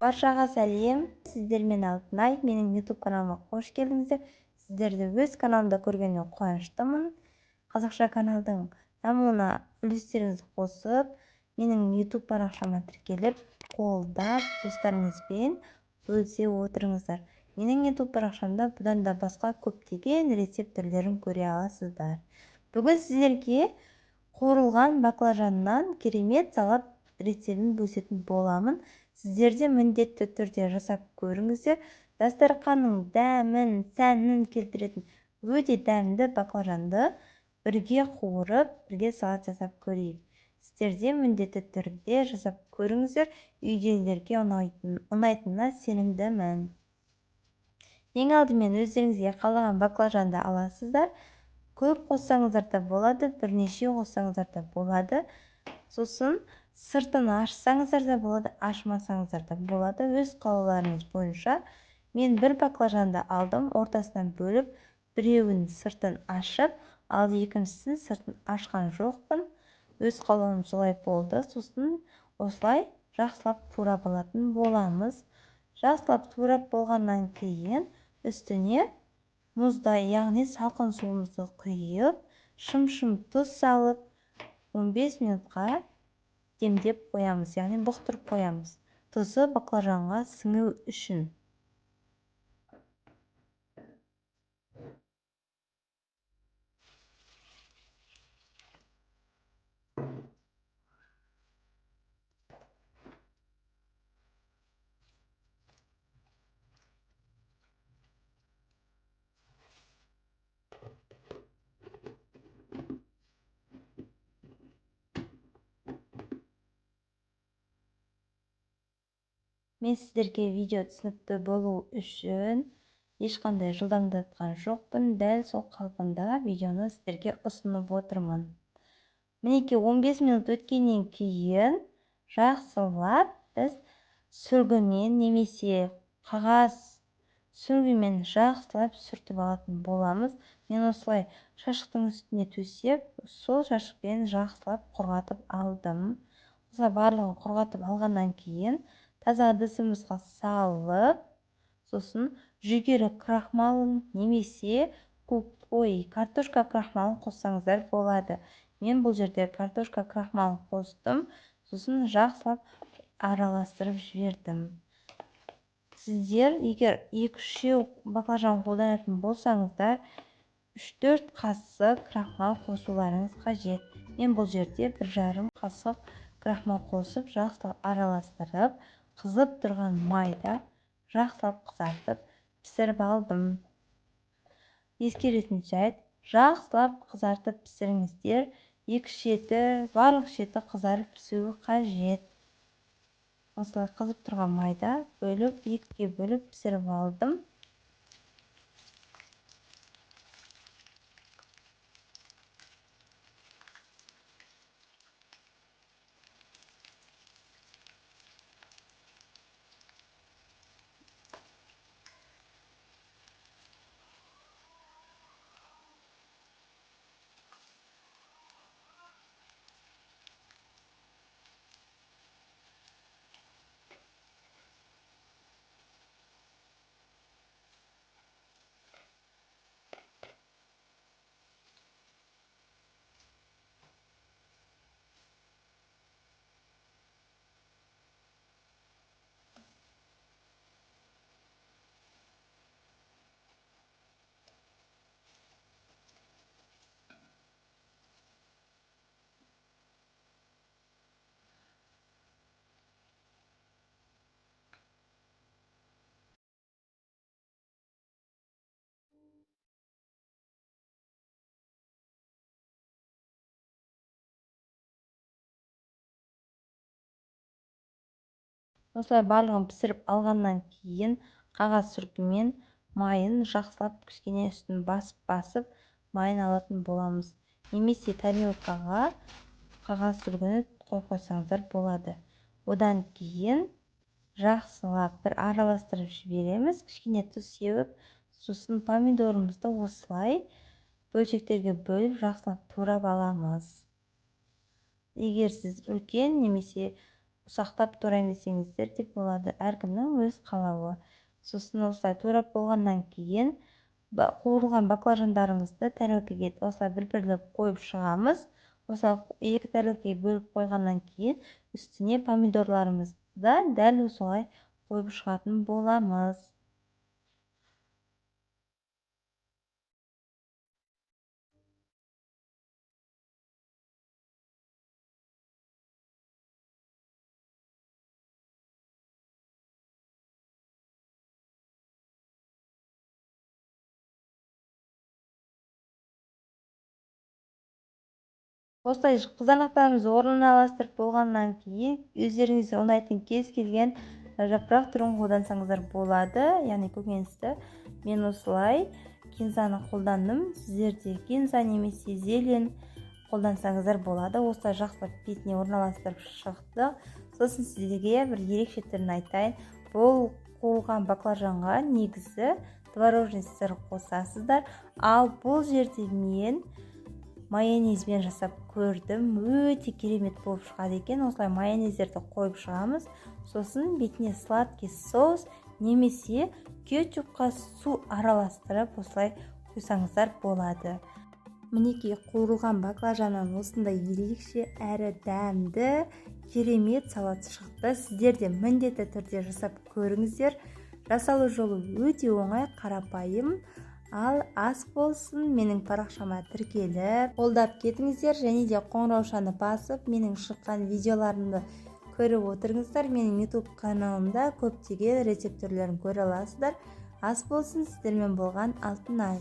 Баршаға сәлем, сіздермен Алтынай, менің YouTube каналыма қош келдіңіздер. Сіздерді өз каналымда көргеніне қуаныштымын. Қазақша каналдың дамуына үлестеріңізді қосып, менің YouTube парақшама тіркеліп, қолдап, достарыңызбен бөлісе отырыңыздар. Менің YouTube парақшамда бұдан да басқа көптеген рецепт түрлерін көре аласыздар. Бүгін сіздерге қуырылған баклажаннан керемет салат рецептін бөлісетін боламын. Сіздерде міндетті түрде жасап көріңіздер. Дастарханның дәмін, сәнін келтіретін өте дәмді баклажанды бірге қуырып, бірге салат жасап көрейік. Сіздерде міндетті түрде жасап көріңіздер. Үйдегілерге ұнайтынына сенімдімін. Ең алдымен өздеріңізге қалаған баклажанды аласыздар. Көп қоссаңыздар да болады, бірнеше қоссаңыздар да болады. Сосын сыртын ашсаңыздар да болады, ашмасаңыздар да болады. Өз қалауларыңыз бойынша. Мен бір баклажанды алдым, ортасынан бөліп, біреуін сыртын ашып, ал екіншісін сыртын ашқан жоқпын. Өз қалауым солай болды. Сосын осылай жақсылап турап алатын боламыз. Жақсылап турап болғаннан кейін үстіне мұздай, яғни салқын суымызды құйып, шым-шым тұз салып, 15 минутқа демдеп қоямыз, яғни бұқтырып қоямыз. Тұзы баклажанға сіңу үшін. Мен сіздерге видео түсінікті болу үшін ешқандай жылдамдатқан жоқпын. Дәл сол қалпында видеоны сіздерге ұсынып отырмын. Мінеки 15 минут өткеннен кейін жақсылап біз сүргімен немесе қағаз сүргімен жақсылап сүртіп алатын боламыз. Мен осылай шашықтың үстіне төсеп, сол шашықпен жақсылап құрғатып алдым. Осылай барлығын құрғатып алғаннан кейін таза ыдысымызға салып, сосын жүгері крахмалын немесе картошка крахмалын қоссаңыздар болады. Мен бұл жерде картошка крахмалын қостым, сосын жақсылап араластырып жібердім. Сіздер егер 2-3 баклажан қолданатын болсаңыздар, 3-4 қасық крахмал қосуларыңыз қажет. Мен бұл жерде 1,5 қасық крахмал қосып, жақсылап араластырып, қызып тұрған майда жақсылап қызартып пісіріп алдым. Ескеретін жайт, жақсылап қызартып пісіріңіздер. 2 шеті, барлық шеті қызарып пісуі қажет. Осылай қызып тұрған майда бөліп, 2-ге бөліп пісіріп алдым. Осылай барлығын пісіріп алғаннан кейін қағаз сүргімен майын жақсылап кішкене үстін басып майын алатын боламыз. Немесе тарелкаға қағаз сүргіні қойсаңыздар болады. Одан кейін жақсылап бір араластырып жібереміз, кішкене тұз сеуіп, сосын помидорымызды осылай бөлшектерге бөліп жақсылап турап аламыз. Егер сіз үлкен немесе ұсақтап турайын десеңіздер де болады, әркімнің өз қалауы. Сосын осылай турап болғаннан кейін қуырылған баклажандарымызды тарелкаға осылай бір-бірлеп қойып шығамыз. Осылай 2 тарелкаға бөліп қойғаннан кейін үстіне помидорларымызды да дәл осылай қойып шығатын боламыз. Осылай қызанақтарымызды орналастырып болғаннан кейін өздеріңізге ұнайтын кез келген жапырақ түрін қолдансаңыздар болады, яғни көкөністі. Мен осылай кинзаны қолдандым. Сіздер де кинза немесе зелень қолдансаңыздар болады. Осылай жақсылап бетіне орналастырып шықты. Сосын сіздерге бір ерекше түрін айтайын. Бұл қуырылған баклажанға негізі творожный сыр қосасыздар. Ал бұл жерде мен майонезбен жасап көрдім, өте керемет болып шығады екен. Осылай майонездерді қойып шығамыз. Сосын бетіне сладкий соус немесе кетчупқа су араластырып осылай құйсаңыздар болады. Мінекей қуырылған баклажаннан осындай ерекше әрі дәмді керемет салат шықты. Сіздер де міндетті түрде жасап көріңіздер. Жасалу жолы өте оңай, қарапайым. Ал ас болсын, менің парақшама тіркеліп қолдап кетіңіздер, және де қоңыраушаны басып менің шыққан видеоларымды көріп отырыңыздар. Менің YouTube каналымда көптеген рецепт түрлерін көре аласыздар. Ас болсын, сіздермен болған Алтынай.